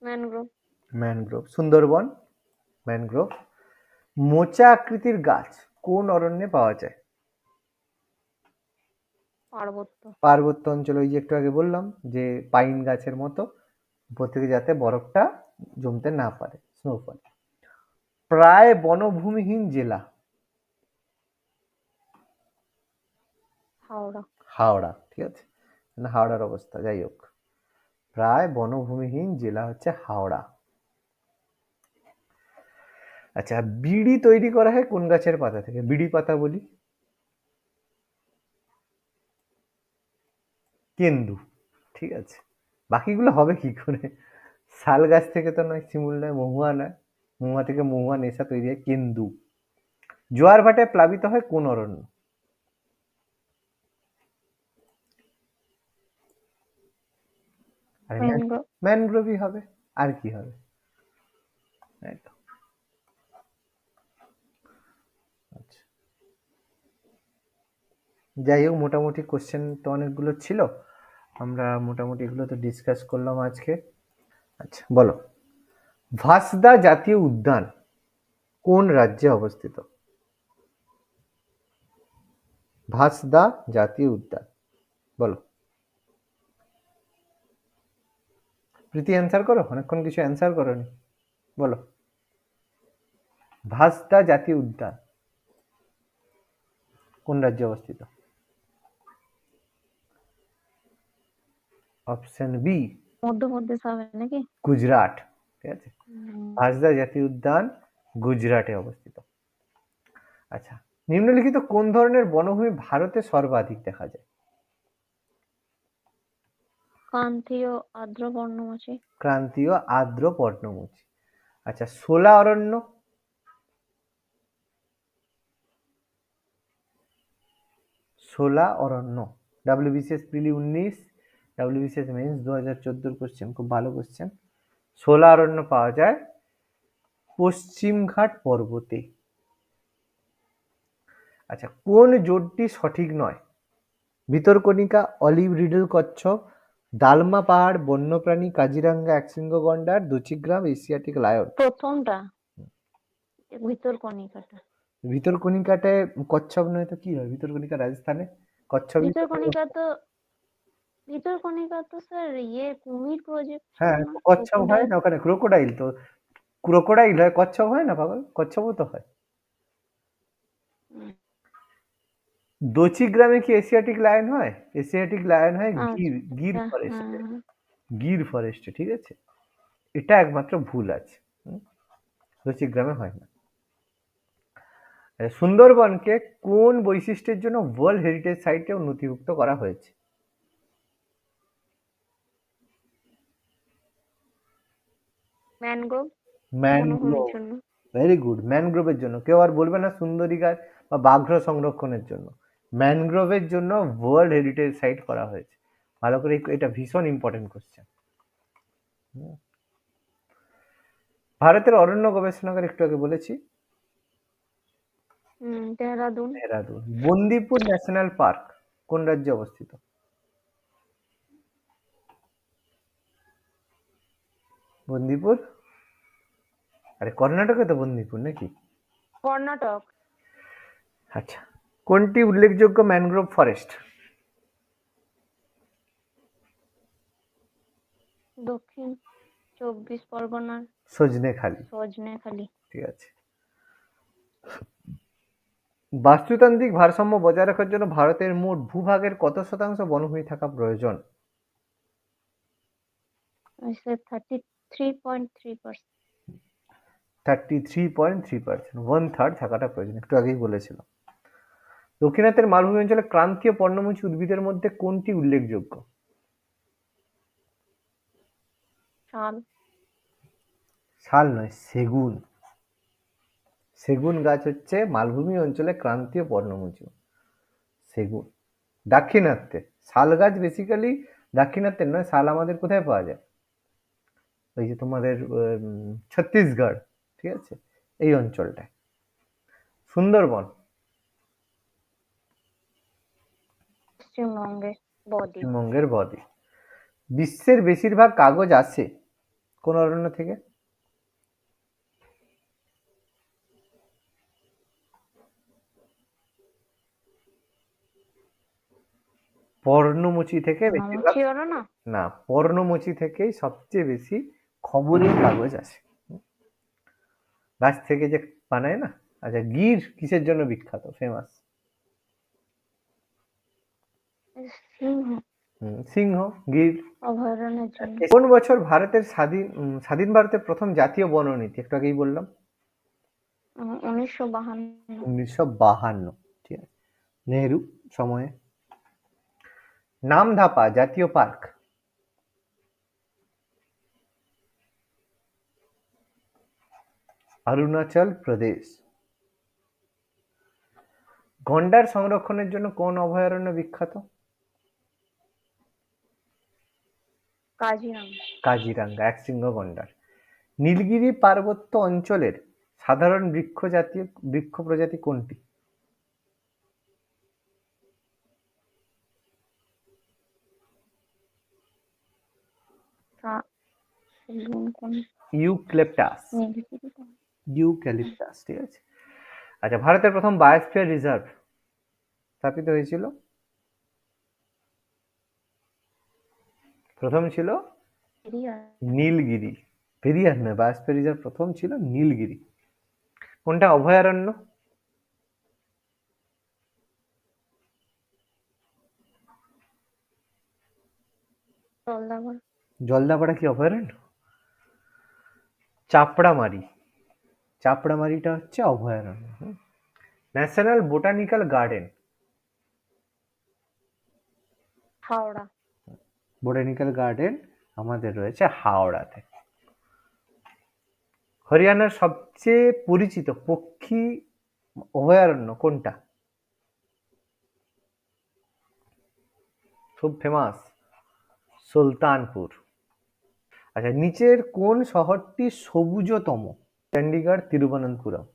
ম্যানগ্রোভ। ম্যানগ্রোভ। সুন্দরবন ম্যানগ্রোভ। মোচা আকৃতির গাছ কোন অরণ্যে পাওয়া যায়? পার্বত্য। পার্বত্য অঞ্চলে, ওই যে একটু আগে বললাম যে পাইন গাছের মতো, উপর থেকে যাতে বরফটা জমতে না পারে, স্নোফল। প্রায় বনভূমিহীন জেলা? হাওড়া। হাওড়া, ঠিক আছে, না হাওড়ার অবস্থা যাই হোক, প্রায় বনভূমিহীন জেলা হচ্ছে হাওড়া। আচ্ছা, বিড়ি তৈরি করা হয় কোন গাছের পাতা থেকে? বিড়ি পাতা বলি। কেন্দু, ঠিক আছে। বাকিগুলো হবে কি করে? শাল গাছ থেকে তো নয়, শিমুল নয়, মহুয়া নয়, মহুয়া থেকে মহুয়া নেশা তৈরি হয়, কেন্দু। জোয়ার ভাটায় প্লাবিত হয় কোন অরণ্য? আরে ম্যানগ্রোভ। ম্যানগ্রোভই হবে, আর কি হবে? একদম। আচ্ছা, যাই হোক, মোটামুটি কোশ্চেন তো অনেকগুলো ছিল, আমরা মোটামুটি এগুলো তো ডিসকাস করলাম আজকে। আচ্ছা বলো, ভাসদা জাতীয় উদ্যান কোন রাজ্যে অবস্থিত? ভাসদা জাতীয় উদ্যান, বলো। প্রীতি অ্যান্সার করো, অনেকক্ষণ কিছু অ্যান্সার করোনি, বলো। ভাসদা জাতীয় উদ্যান কোন রাজ্যে অবস্থিত? অপশন বি মধ্যপ্রদেশ হবে নাকি? গুজরাট, ঠিক আছে। হুম। ভাসদা জাতীয় উদ্যান গুজরাটে অবস্থিত। আচ্ছা, নিম্নলিখিত কোন ধরনের বনভূমি ভারতে সর্বাধিক দেখা যায়? ক্রান্তীয় আর্দ্র পর্ণমোচী। ক্রান্তীয় আর্দ্র পর্ণমোচী। আচ্ছা, শোলা অরণ্য? শোলা অরণ্য, ডাব্লিউবিসিএস প্রিলি 19, ডাব্লিউবিসিএস মেন্স 2014 কোশ্চেন, খুব ভালো কোশ্চেন। শোলা অরণ্য পাওয়া যায় পশ্চিমঘাট পর্বতে। আচ্ছা, কোন জোটটি সঠিক নয়? ভিতরকণিকা, অলিভ রিডল কচ্ছপ, দালমা পাহাড় বন্যপ্রাণী কাজিরাঙ্গা একশৃঙ্গ গন্ডার, দচিগ্রাম এশিয়াটিক লায়ন। প্রথমটা, ভিতরকণিকাটা। ভিতরকণিকাটায় কচ্ছপ নয় তো কি হয়? ভিতরকণিকা রাজস্থানে, কচ্ছপই তো। ভিতরকণিকা তো ভিতরকণিকা তো স্যার কুমির প্রজেক্ট ছিল হ্যাঁ, না, কচ্ছপ হয় ক্রোকোডাইল। না ওখানে? ক্রোকোডাইল তো, ক্রোকোডাইল হয়, কচ্ছপ হয় না পাগল? কচ্ছপও তো হয়। দচিগ্রামে কি এশিয়াটিক লায়ন হয়? এশিয়াটিক লায়ন হয় গির, গির আচ্ছা, ফরেস্টে। হ্যাঁ। গির ফরেস্টে, ঠিক আছে। এটা একমাত্র ভুল আছে, দচিগ্রামে হয় না। সুন্দরবনকে কোন বৈশিষ্ট্যের জন্য ওয়ার্ল্ড হেরিটেজ সাইটে নথিভুক্ত করা হয়েছে? ম্যানগ্রোভ। বনভূমির ম্যানগ্রোভ, জন্য। ভেরি গুড, ম্যানগ্রোভের জন্য। কেউ আর বলবে না সুন্দরী গাছ বা বাঘ্র সংরক্ষণের জন্য, ম্যানগ্রোভের জন্য ওয়ার্ল্ড হেরিটেজ সাইট করা হয়েছে। ভালো করে, এটা ভীষণ ইম্পর্টেন্ট কোশ্চেন। ভারতের অরণ্য গবেষণাগার একটু আগে বলেছি, দেহরাদুন। দেহরাদুন। বন্দিপুর ন্যাশনাল পার্ক কোন রাজ্যে অবস্থিত? বন্দিপুর, আরে কর্ণাটকে তো বন্দিপুর নাকি? কর্ণাটক। আচ্ছা, কোনটি উল্লেখযোগ্য ম্যানগ্রোভ ফরেস্ট? দক্ষিণ 24 পরগনার সজনেখালি, সজনেখালি। ঠিক আছে। বাস্তুতান্ত্রিক ভারসাম্য বজায় রাখার জন্য ভারতের মোট ভূভাগের কত শতাংশ বনভূমি থাকা প্রয়োজন? 33.3%। 33.3%, 1/3 থাকাটা প্রয়োজন, একটু আগেই বলেছিলাম। দক্ষিণাত্যের মালভূমি অঞ্চলে ক্রান্তীয় পর্ণমোচী উদ্ভিদের মধ্যে কোনটি উল্লেখযোগ্য? শাল। শাল নয়, সেগুন। সেগুন গাছ হচ্ছে মালভূমি অঞ্চলে ক্রান্তীয় পর্ণমোচী সেগুন। দাক্ষিণাত্যে শাল গাছ বেসিক্যালি দাক্ষিণাত্যের নয়, শাল আমাদের কোথায় পাওয়া যায়, ওই যে তোমাদের ছত্তিশগড়, ঠিক আছে, এই অঞ্চলটায়। সুন্দরবন পশ্চিমবঙ্গে বদ্বীপ। পশ্চিমবঙ্গের বদ্বীপ। বিশ্বের বেশিরভাগ কাগজ আসে কোন অরণ্য থেকে? পর্ণমোচী থেকে বেশিরভাগ, পর্ণমোচী অরণ্য। না, পর্ণমোচী থেকেই সবচেয়ে বেশি খবরের কাগজ আসে। গাছ থেকে যে বানায় না। আচ্ছা, গির কিসের জন্য বিখ্যাত, ফেমাস? সিংহ সিংহ, গির। অভয়ারণ্যের জন্য। কোন বছর ভারতের স্বাধীন ভারতের প্রথম জাতীয় বননীতি, একটু আগেই বললাম, 1952। 1952, ঠিক আছে, নেহেরু সময়ে। নামধাপা জাতীয় পার্ক অরুণাচল প্রদেশ। গন্ডার সংরক্ষণের জন্য কোন অভয়ারণ্য বিখ্যাত? কাজিরাঙ্গা। কাজিরাঙ্গা, একশৃঙ্গ গন্ডার। নীলগিরি পার্বত্য অঞ্চলের সাধারণ বৃক্ষ প্রজাতি কোনটি? সেগুন কোন? ইউক্যালিপটাস। নীলগিরি তো। ইউক্যালিপটাস, ঠিক আছে। আচ্ছা, ভারতের প্রথম বায়োস্ফিয়ার রিজার্ভ স্থাপিত হয়েছিল? প্রথম ছিল পেরিয়ার। নীলগিরি। পেরিয়ার নয়, বায়োস্ফিয়ার রিজার্ভ প্রথম ছিল নীলগিরি। কোনটা অভয়ারণ্য? জলদাপাড়া। জলদাপাড়া কি অভয়ারণ্য? চাপড়ামারি। চাপড়ামারিটা হচ্ছে অভয়ারণ্য। National botanical garden. Howrah. Botanical garden আমাদের রয়েছে হাওড়াতে। হরিয়ানার সবচেয়ে পরিচিত পক্ষী অভয়ারণ্য কোনটা, খুব ফেমাস? সুলতানপুর। আচ্ছা, নিচের কোন শহরটি সবুজতম? চণ্ডীগড়, তিরুবনন্তপুরম।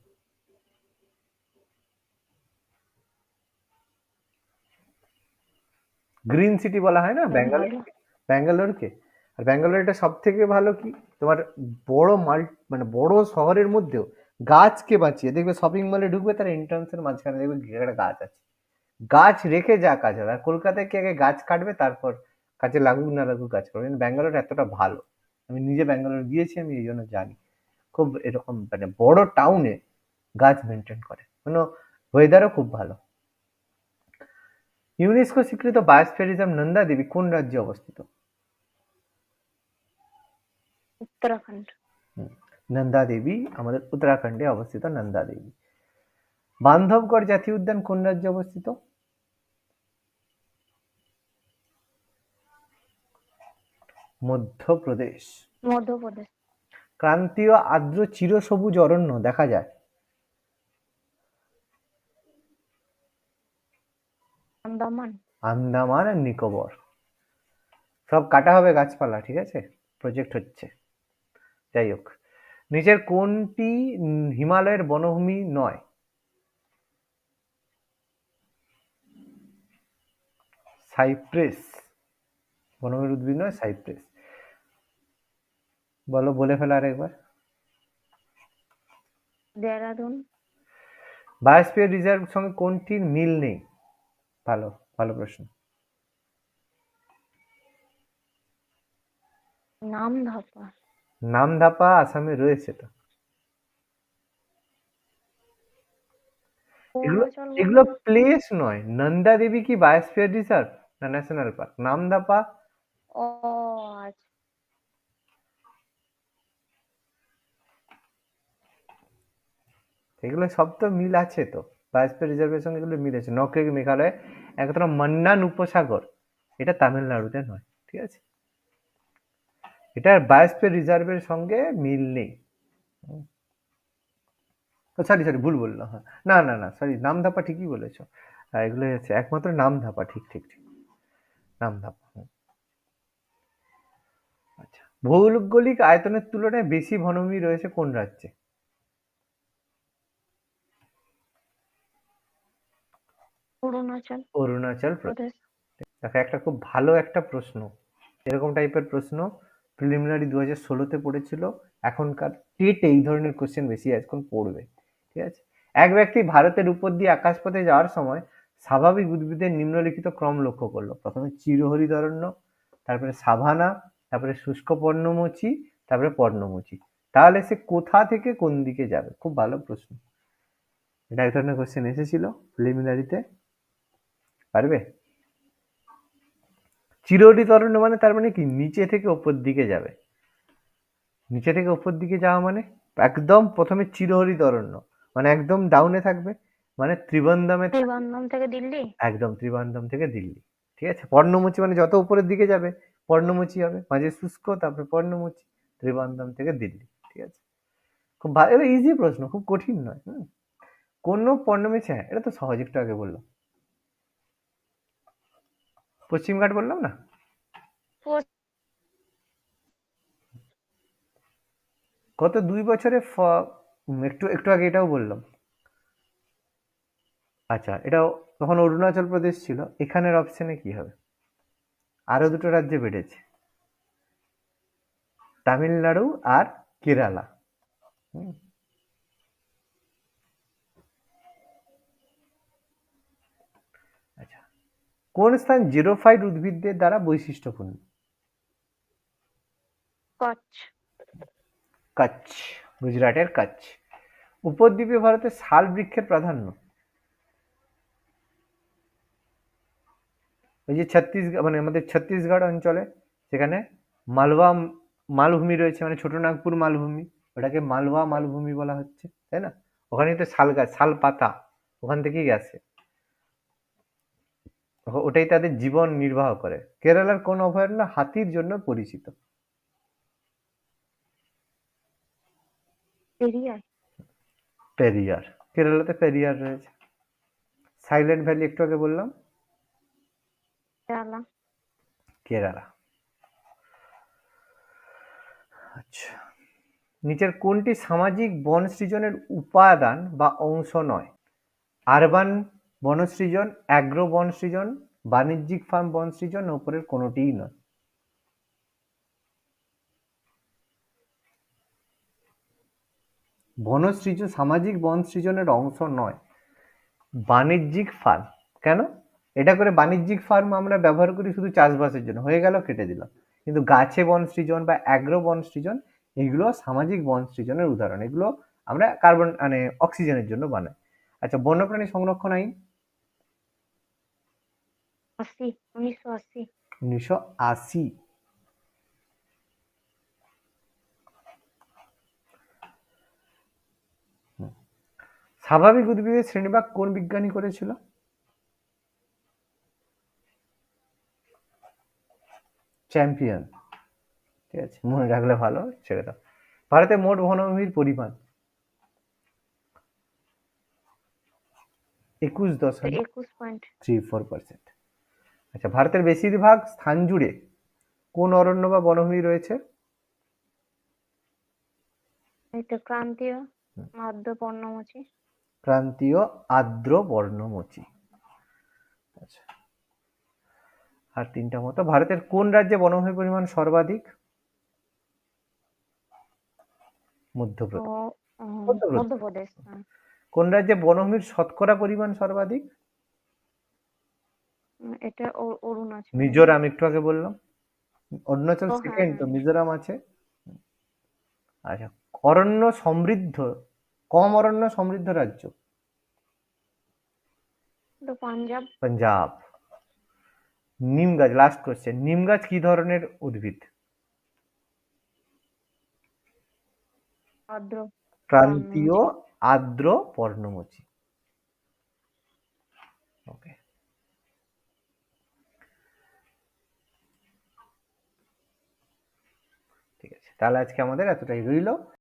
গ্রিন সিটি বলা হয় না ব্যাঙ্গালোর, ব্যাঙ্গালোরকে। আর ব্যাঙ্গালোরটা সব থেকে ভালো কি, তোমার বড় মানে বড় শহরের মধ্যেও গাছকে বাঁচিয়ে, দেখবে শপিং মলে ঢুকবে তার এন্ট্রান্সের মাঝখানে দেখবে একটা গাছ আছে। গাছ রেখে যা কাজ হবে। আর কলকাতায় কি আগে গাছ কাটবে তারপর কাজে লাগুক না লাগুক গাছ কাটবে, কিন্তু ব্যাঙ্গালোর এতটা ভালো। আমি নিজে ব্যাঙ্গালোর গিয়েছি, আমি এই জন্য জানি। খুব এরকম মানে বড় টাউনে গাছ মেনটেন করে, মানে ওয়েদারও খুব ভালো। ইউনেস্কো স্বীকৃত বায়োস্ফিয়ার রিজার্ভ নন্দা দেবী কোন রাজ্যে অবস্থিত? উত্তরাখণ্ড। নন্দা দেবী আমাদের উত্তরাখণ্ডে অবস্থিত নন্দা দেবী। বান্ধবগড় জাতীয় উদ্যান কোন রাজ্যে অবস্থিত? মধ্যপ্রদেশ। মধ্যপ্রদেশ। ক্রান্তীয় আর্দ্র চিরসবুজ অরণ্য দেখা যায়? আন্দামান। আন্দামান আর নিকোবর। সব কাটা হবে গাছপালা, ঠিক আছে, প্রজেক্ট হচ্ছে। যাই হোক, নিচের কোনটি হিমালয়ের বনভূমি নয়? সাইপ্রেস বনভূমির উদ্ভিদ নয়, সাইপ্রেস। বলো, বলে ফেলো আরেকবার। দেহরাদুন। বায়োস্ফিয়ার রিজার্ভ সঙ্গে কোনটির মিল নেই? ভালো ভালো প্রশ্ন। নামধাপা। নামধাপা আসামে রয়েছে তো। এগুলো অরুণাচল এগুলো বললো না? প্লেস নয়। নন্দা দেবী কি বায়োস্ফিয়ার রিজার্ভ না ন্যাশনাল পার্ক? নামধাপা ও আচ্ছা। এগুলো সব তো মিল আছে তো, বায়োস্ফিয়ার রিজার্ভের সঙ্গে এগুলো মিল আছে। নকরেক মেঘালয়, একমাত্র মান্নান উপসাগর এটা তামিলনাড়ুতে নয়, ঠিক আছে, এটা বায়োস্ফিয়ার রিজার্ভের সঙ্গে মিল নেই। সরি সরি, ভুল বললাম, হ্যাঁ। না না না, সরি, নামধাপা ঠিকই বলেছো। এগুলো হচ্ছে একমাত্র নামধাপা, ঠিক ঠিক ঠিক, নামধাপা। আচ্ছা, ভৌগোলিক আয়তনের তুলনায় বেশি বনভূমি রয়েছে কোন রাজ্যে? অরুণাচল অরুণাচল প্রদেশ। প্রদেশ। দেখো, একটা খুব ভালো একটা প্রশ্ন, এরকম টাইপের প্রশ্ন প্রিলিমিনারি 2016-তে পড়েছিল। এখনকার টেটে এই ধরনের কোশ্চেন বেশি এখন পড়বে। ঠিক আছে। এক ব্যক্তি ভারতের উপর দিয়ে আকাশপথে যাওয়ার সময় স্বাভাবিক উদ্ভিদের নিম্নলিখিত ক্রম লক্ষ্য করলো। প্রথমে চিরহরিতরণ্য, তারপরে সাভানা, তারপরে শুষ্ক পর্ণমোচী, তারপরে পর্ণমোচী। তাহলে সে কোথা থেকে কোন দিকে যাবে? খুব ভালো প্রশ্ন, এটা এক ধরনের কোশ্চেন এসেছিল প্রিলিমিনারিতে। পারবে? চিরহরিতরণ্য মানে তার মানে কি, নিচে থেকে ওপর দিকে যাবে। নিচে থেকে ওপর দিকে যাওয়া মানে একদম প্রথমে চিরহরিতরণ্য, মানে একদম ডাউনে থাকবে, মানে ত্রিবন্ধমে ত্রিবান্ধম থেকে দিল্লি। একদম ত্রিবান্ধম থেকে দিল্লি। ঠিক আছে। পর্ণমোচী মানে যত উপরের দিকে যাবে পর্ণমোচী হবে, মাঝে শুষ্ক, তারপরে পর্ণমোচী, ত্রিবান্ধম থেকে দিল্লি। ঠিক আছে। খুব ভালো, এটা ইজি প্রশ্ন, খুব কঠিন নয়। কোন পর্ণমোচী, হ্যাঁ এটা তো সহজ, একটু আগে বললাম, পশ্চিমঘাট বললাম না? গত 2 বছরে একটু একটু আগে এটাও বললাম। আচ্ছা, এটাও তখন অরুণাচল প্রদেশ ছিল। এখানের অপশনে কি হবে? আরো দুটো রাজ্যে বেড়েছে, তামিলনাড়ু আর কেরালা। হুম, আচ্ছা, কোন স্থান জিরোফাইট উদ্ভিদদের দ্বারা বৈশিষ্ট্যপূর্ণ? কচ্ছ। কচ্ছ, গুজরাটের কচ্ছ। উপদ্বীপীয় ভারতে শাল বৃক্ষের প্রাধান্য। ওই যে ছত্তিশগড়, মানে আমাদের ছত্তিশগড় অঞ্চলে, সেখানে মালওয়া মালভূমি রয়েছে, মানে ছোট নাগপুর মালভূমি, ওটাকে মালওয়া মালভূমি বলা হচ্ছে, তাই না? ওখানে তো শাল গাছ, শাল পাতা ওখান থেকেই গেছে, ওটাই তাদের জীবন নির্বাহ করে। কেরালার কোন অভয়ারণ্য হাতির জন্য পরিচিত? পেরিয়ার। পেরিয়ার, কেরালাতে পেরিয়ার রয়েছে। সাইলেন্ট ভ্যালি একটু আগে বললাম, কেরালা। কেরালা। আচ্ছা, নিচের কোনটি সামাজিক বন সৃজনের উপাদান বা অংশ নয়? আরবান বনসৃজন, অ্যাগ্রো বন সৃজন, বাণিজ্যিক ফার্ম বন সৃজন, উপরের কোনোটিই নয়। বনসৃজন সামাজিক বন সৃজনের অংশ নয়, বাণিজ্যিক ফার্ম। কেন? এটা করে বাণিজ্যিক ফার্ম আমরা ব্যবহার করি শুধু চাষবাসের জন্য, হয়ে গেল, কেটে দিলাম। কিন্তু গাছে বন সৃজন বা অ্যাগ্রো বন সৃজন, এগুলো সামাজিক বন সৃজনের উদাহরণ। এগুলো আমরা কার্বন মানে অক্সিজেনের জন্য বানাই। আচ্ছা, বন্যপ্রাণী সংরক্ষণ আইন 1980। 1980। স্বাভাবিক উদ্ভিদের শ্রেণীভাগ কোন বিজ্ঞানী করেছিল? চ্যাম্পিয়ন। ঠিক আছে, মনে রাখলে ভালো, ছেড়ে দাও। ভারতে মোট বনভূমির পরিমাণ 21.34%। 21 পয়েন্ট। আচ্ছা, ভারতের বেশিরভাগ স্থান জুড়ে কোন অরণ্য বা বনভূমি রয়েছে? এই তো ক্রান্তীয় আর্দ্র পর্ণমোচী। ক্রান্তীয় আর্দ্র পর্ণমোচী। আচ্ছা, আর তিনটা মতো। ভারতের কোন রাজ্যে বনভূমির পরিমাণ সর্বাধিক? তো মধ্যপ্রদেশ। মধ্যপ্রদেশ। মধ্যপ্রদেশ। কোন রাজ্যে বনভূমির শতকরা পরিমাণ সর্বাধিক? এটা অরুণাচল। মিজোরাম, একটু আগে বললাম। অরুণাচল ও হ্যাঁ সেকেন্ড, তো হ্যাঁ। মিজোরাম আছে। আচ্ছা, অরণ্য সমৃদ্ধ, কম অরণ্য সমৃদ্ধ রাজ্য? তো পাঞ্জাব। পাঞ্জাব। নিম গাছ, লাস্ট কোশ্চেন, নিম গাছ কি ধরনের উদ্ভিদ? আর্দ্র ক্রান্তীয় পর্ণমোচী। আর্দ্র পর্ণমোচী। ওকে, ঠিক আছে, তাহলে আজকে আমাদের এতটাই রইলো।